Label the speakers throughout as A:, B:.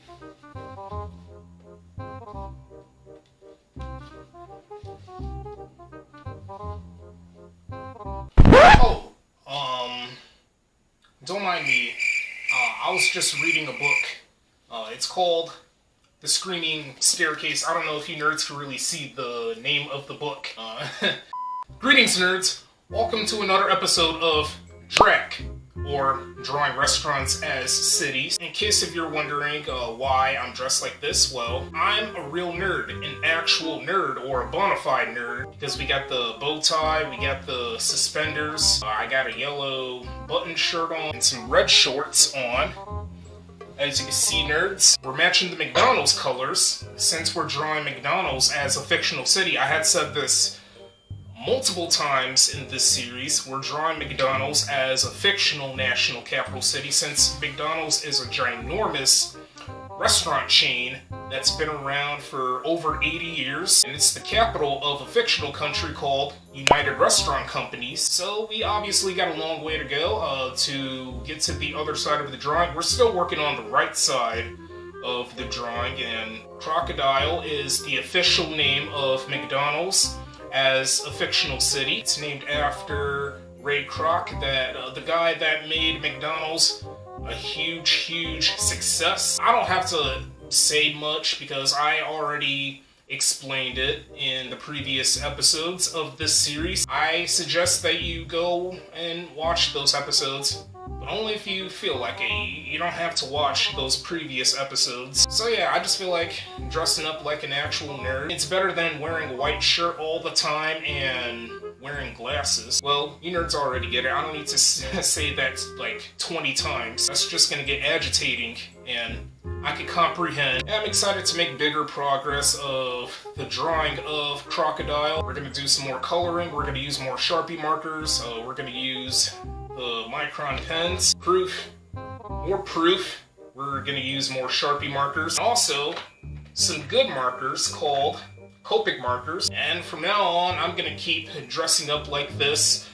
A: Oh, don't mind me. I was just reading a book. It's called The Screaming Staircase. I don't know if you nerds can really see the name of the book. Greetings, nerds. Welcome to another episode of DRAC, or Drawing Restaurants as Cities. In case if you're wondering why I'm dressed like this, well, I'm a real nerd, an actual nerd, or a bona fide nerd, because we got the bow tie, we got the suspenders, I got a yellow button shirt on, and some red shorts on. As you can see, nerds, we're matching the McDonald's colors. Since we're drawing McDonald's as a fictional city, I had said this multiple times in this series, we're drawing McDonald's as a fictional national capital city, since McDonald's is a ginormous restaurant chain that's been around for over 80 years, and it's the capital of a fictional country called United Restaurant Companies. So we obviously got a long way to go to get to the other side of the drawing. We're still working on the right side of the drawing, and Crocodile is the official name of McDonald's as a fictional city. It's named after Ray Kroc, the guy that made McDonald's a huge success. I don't have to say much because I already explained it in the previous episodes of this series. I suggest that you go and watch those episodes, but only if you feel like it. You don't have to watch those previous episodes. So yeah, I just feel like dressing up like an actual nerd. It's better than wearing a white shirt all the time and wearing glasses. Well, you nerds already get it. I don't need to say that like 20 times. That's just gonna get agitating, and I can comprehend. I'm excited to make bigger progress of the drawing of Crocodile. We're gonna do some more coloring. We're gonna use more Sharpie markers. We're gonna use the Micron pens. More proof. We're gonna use more Sharpie markers. Also, some good markers called Copic markers. And from now on, I'm gonna keep dressing up like this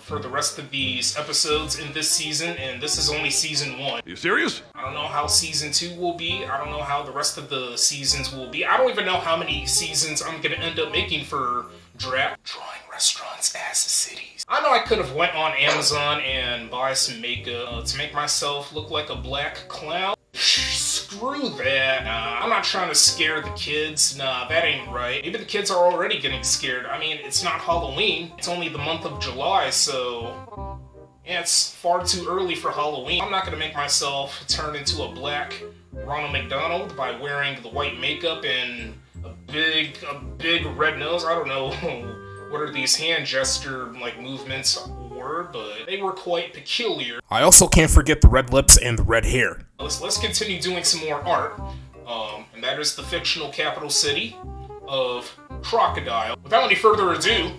A: for the rest of these episodes in this season, and this is only season 1.
B: Are you serious?
A: I don't know how season 2 will be. I don't know how the rest of the seasons will be. I don't even know how many seasons I'm gonna end up making for DRAC, Drawing Restaurants as Cities. I know I could have went on Amazon and buy some makeup to make myself look like a black clown. Screw that. I'm not trying to scare the kids. Nah, that ain't right. Maybe the kids are already getting scared. I mean, it's not Halloween. It's only the month of July, so yeah, it's far too early for Halloween. I'm not gonna make myself turn into a black Ronald McDonald by wearing the white makeup and a big red nose. I don't know what are these hand gesture like movements were, but they were quite peculiar.
C: I also can't forget the red lips and the red hair.
A: Let's continue doing some more art, and that is the fictional capital city of Crocodile. Without any further ado,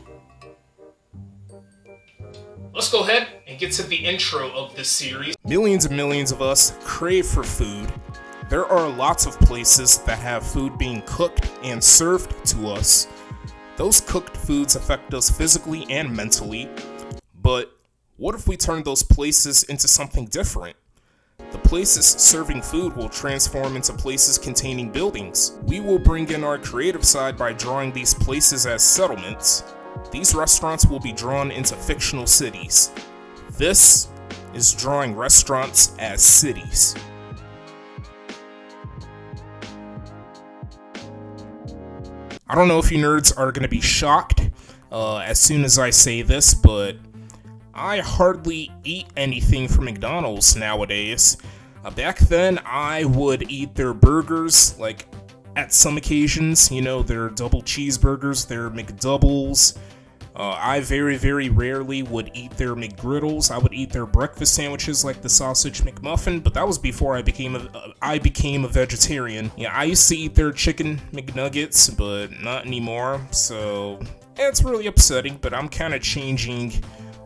A: let's go ahead and get to the intro of this series.
C: Millions and millions of us crave for food. There are lots of places that have food being cooked and served to us. Those cooked foods affect us physically and mentally, but what if we turn those places into something different? The places serving food will transform into places containing buildings. We will bring in our creative side by drawing these places as settlements. These restaurants will be drawn into fictional cities. This is Drawing Restaurants as Cities. I don't know if you nerds are going to be shocked as soon as I say this, but I hardly eat anything from McDonald's nowadays. Back then, I would eat their burgers, like, at some occasions, you know, their double cheeseburgers, their McDoubles. I very rarely would eat their McGriddles. I would eat their breakfast sandwiches like the sausage McMuffin, but that was before I became a vegetarian. Yeah, I used to eat their chicken McNuggets, but not anymore, so it's really upsetting, but I'm kind of changing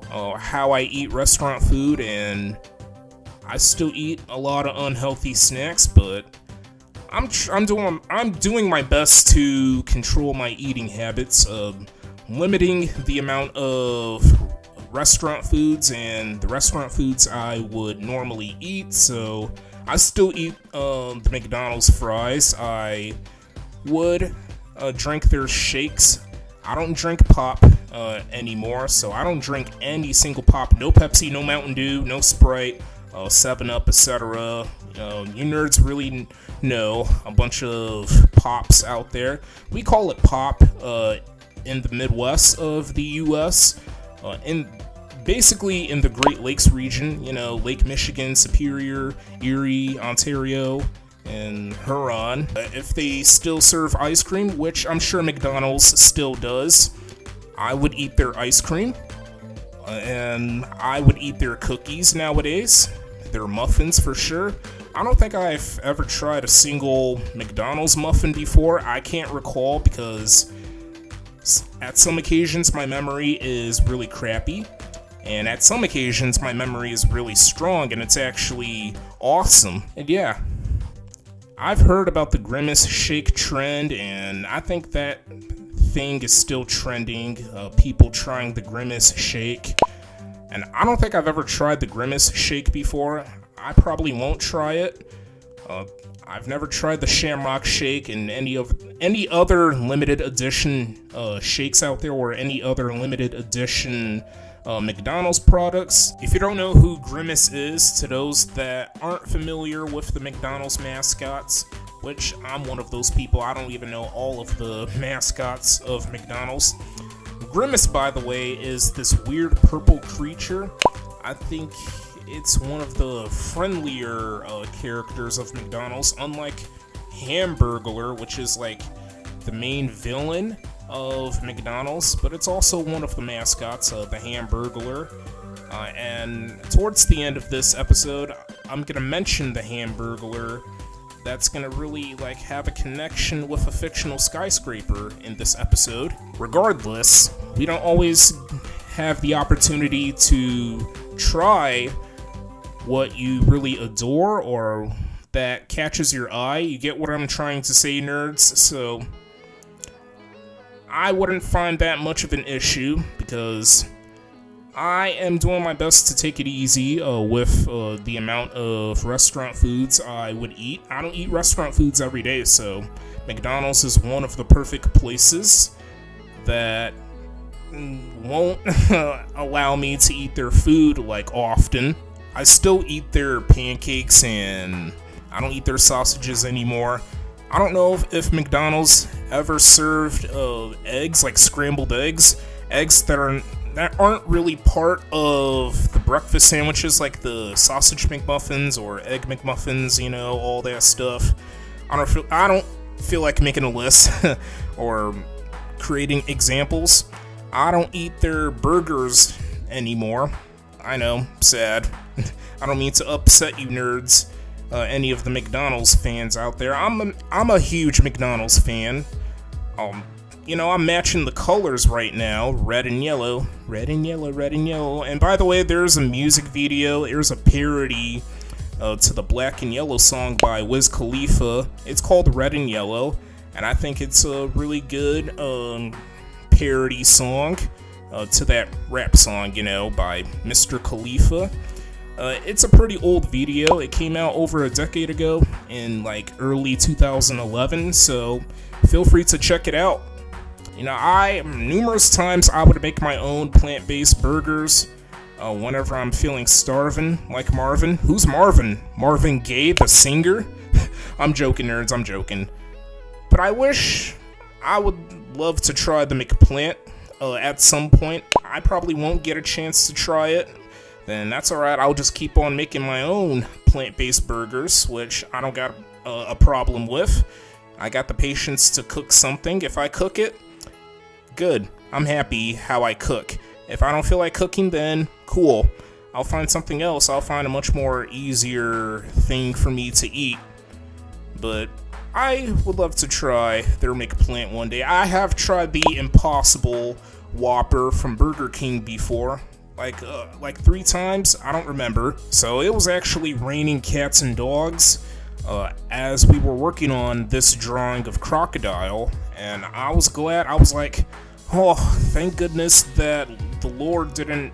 C: how I eat restaurant food, and I still eat a lot of unhealthy snacks, but I'm doing my best to control my eating habits, limiting the amount of restaurant foods and the restaurant foods I would normally eat, so I still eat the McDonald's fries. I would drink their shakes. I don't drink pop anymore, so I don't drink any single pop. No Pepsi, no Mountain Dew, no Sprite, 7-Up, etc. You nerds really know a bunch of pops out there. We call it pop in the Midwest of the U.S. Basically in the Great Lakes region, Lake Michigan, Superior, Erie, Ontario, and Huron. If they still serve ice cream, which I'm sure McDonald's still does, I would eat their ice cream, and I would eat their cookies nowadays, their muffins for sure. I don't think I've ever tried a single McDonald's muffin before. I can't recall because at some occasions my memory is really crappy, and at some occasions my memory is really strong and it's actually awesome. And yeah, I've heard about the Grimace Shake trend, and I think that thing is still trending, people trying the Grimace Shake. And I don't think I've ever tried the Grimace Shake before. I probably won't try it. I've never tried the Shamrock Shake and any other limited edition shakes out there, or any other limited edition McDonald's products. If you don't know who Grimace is, to those that aren't familiar with the McDonald's mascots, which I'm one of those people, I don't even know all of the mascots of McDonald's. Grimace, by the way, is this weird purple creature. I think it's one of the friendlier characters of McDonald's, unlike Hamburglar, which is like the main villain of McDonald's, but it's also one of the mascots, the Hamburglar. And towards the end of this episode, I'm gonna mention the Hamburglar. That's gonna really have a connection with a fictional skyscraper in this episode. Regardless, we don't always have the opportunity to try what you really adore or that catches your eye. You get what I'm trying to say, nerds? So I wouldn't find that much of an issue, because I am doing my best to take it easy with the amount of restaurant foods I would eat. I don't eat restaurant foods every day, so McDonald's is one of the perfect places that won't allow me to eat their food often. I still eat their pancakes, and I don't eat their sausages anymore. I don't know if McDonald's ever served eggs, like scrambled eggs that aren't really part of the breakfast sandwiches, like the sausage McMuffins or egg McMuffins, all that stuff. I don't feel like making a list or creating examples. I don't eat their burgers anymore. I know, sad. I don't mean to upset you nerds, any of the McDonald's fans out there. I'm a huge McDonald's fan. I'm matching the colors right now, red and yellow, red and yellow, red and yellow. And by the way, there's a music video. There's a parody to the Black and Yellow song by Wiz Khalifa. It's called Red and Yellow, and I think it's a really good parody song to that rap song, by Mr. Khalifa. It's a pretty old video. It came out over a decade ago in early 2011, so feel free to check it out. Numerous times I would make my own plant-based burgers whenever I'm feeling starving, like Marvin. Who's Marvin? Marvin Gaye, the singer? I'm joking, nerds, I'm joking. But I would love to try the McPlant at some point. I probably won't get a chance to try it. Then that's alright, I'll just keep on making my own plant-based burgers, which I don't got a problem with. I got the patience to cook something. If I cook it, good. I'm happy how I cook. If I don't feel like cooking, then cool. I'll find something else. I'll find a much more easier thing for me to eat. But I would love to try their McPlant one day. I have tried the Impossible Whopper from Burger King before. Like 3 times, I don't remember. So it was actually raining cats and dogs as we were working on this drawing of Crocodile, and I was glad. I was like, oh, thank goodness that the Lord didn't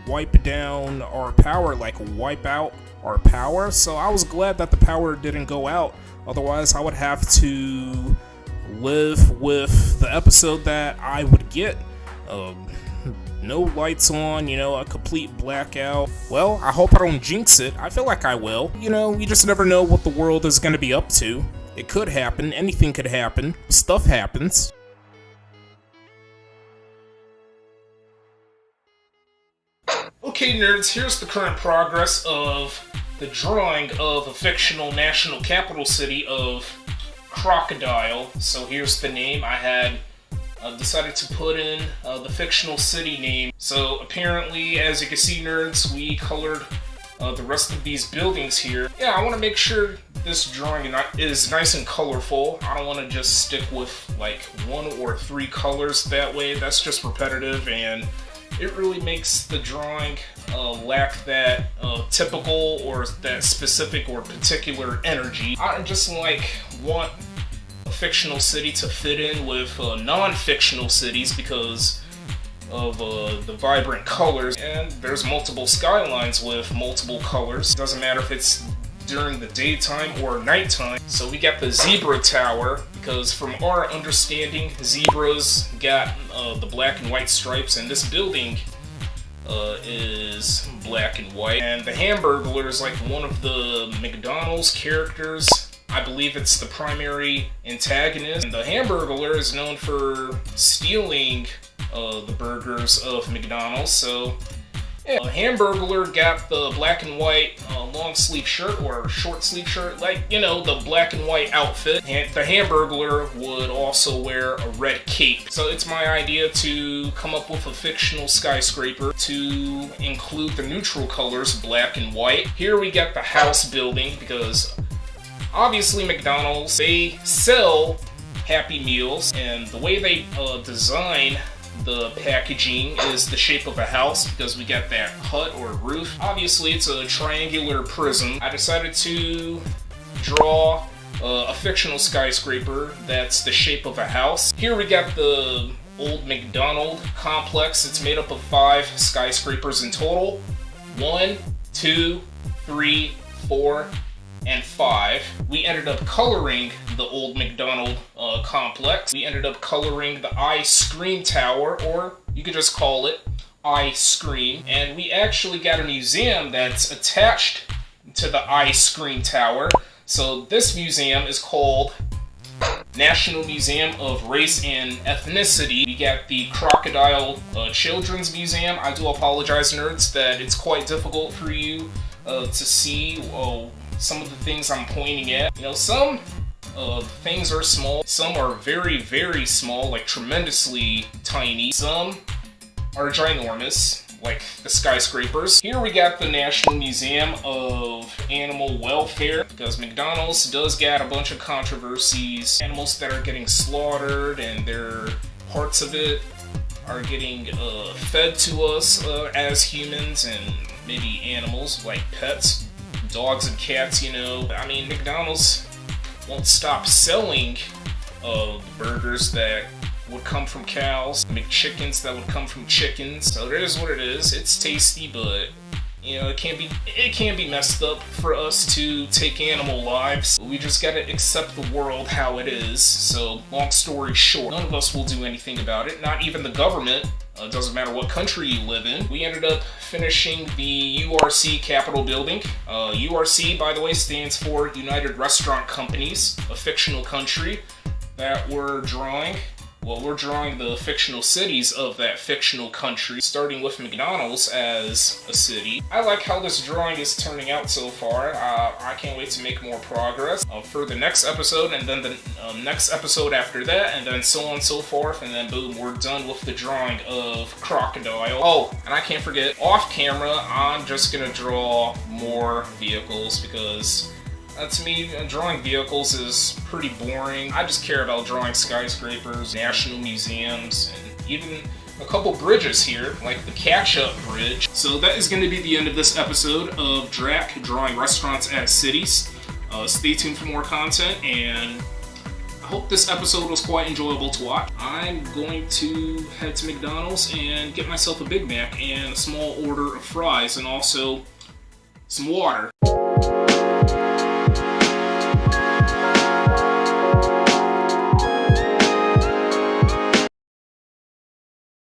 C: wipe down our power, like wipe out our power. So I was glad that the power didn't go out. Otherwise, I would have to live with the episode that I would get. No lights on, a complete blackout. Well, I hope I don't jinx it. I feel like I will. You just never know what the world is going to be up to. It could happen. Anything could happen. Stuff happens.
A: Okay, nerds, here's the current progress of the drawing of a fictional national capital city of Crocodile. So here's the name. I had decided to put in the fictional city name. So apparently, as you can see, nerds, we colored the rest of these buildings here. Yeah, I want to make sure this drawing is nice and colorful. I don't want to just stick with like 1 or 3 colors that way. That's just repetitive, and it really makes the drawing lack that typical or that specific or particular energy. I just want a fictional city to fit in with non-fictional cities because of the vibrant colors, and there's multiple skylines with multiple colors. It doesn't matter if it's during the daytime or nighttime. So we got the zebra tower, because from our understanding, zebras got the black and white stripes, and this building is black and white. And the Hamburglar is like one of the McDonald's characters. I believe it's the primary antagonist. And the Hamburglar is known for stealing the burgers of McDonald's. So yeah, Hamburglar got the black and white long sleeve shirt or short sleeve shirt, the black and white outfit. And the Hamburglar would also wear a red cape. So it's my idea to come up with a fictional skyscraper to include the neutral colors, black and white. Here we got the house building, because obviously McDonald's, they sell Happy Meals, and the way they design the packaging is the shape of a house, because we got that hut or roof. Obviously it's a triangular prism. I decided to draw a fictional skyscraper that's the shape of a house. Here we got the old McDonald complex. It's made up of 5 skyscrapers in total. 1, 2, 3, 4, and 5. We ended up coloring the old McDonald complex. We ended up coloring the Ice Scream Tower, or you could just call it Ice Scream. And we actually got a museum that's attached to the Ice Scream Tower. So this museum is called National Museum of Race and Ethnicity. We got the Crocodile Children's Museum. I do apologize, nerds, that it's quite difficult for you to see some of the things I'm pointing at. Some things are small, some are very, very small, like tremendously tiny. Some are ginormous, like the skyscrapers. Here we got the National Museum of Animal Welfare, because McDonald's does got a bunch of controversies. Animals that are getting slaughtered, and their parts of it are getting fed to us as humans, and maybe animals like pets. Dogs and cats, McDonald's won't stop selling burgers that would come from cows, McChickens that would come from chickens. So it is what it is. It's tasty, but it can be messed up for us to take animal lives. We just gotta accept the world how it is. So long story short, none of us will do anything about it, not even the government. Doesn't matter what country you live in. We ended up finishing the URC Capitol building. URC, by the way, stands for United Restaurant Companies, a fictional country that we're drawing. Well, we're drawing the fictional cities of that fictional country, starting with McDonald's as a city. I like how this drawing is turning out so far. I can't wait to make more progress for the next episode, and then the next episode after that, and then so on and so forth, and then boom, we're done with the drawing of Crocodile. Oh, and I can't forget, off camera, I'm just gonna draw more vehicles, because to me, drawing vehicles is pretty boring. I just care about drawing skyscrapers, national museums, and even a couple bridges here, like the Catch-Up Bridge. So that is going to be the end of this episode of Drac drawing restaurants as cities. Stay tuned for more content, and
C: hope this episode was quite enjoyable to watch. I'm going to head to McDonald's and get myself a Big Mac and a small order of fries and also some water.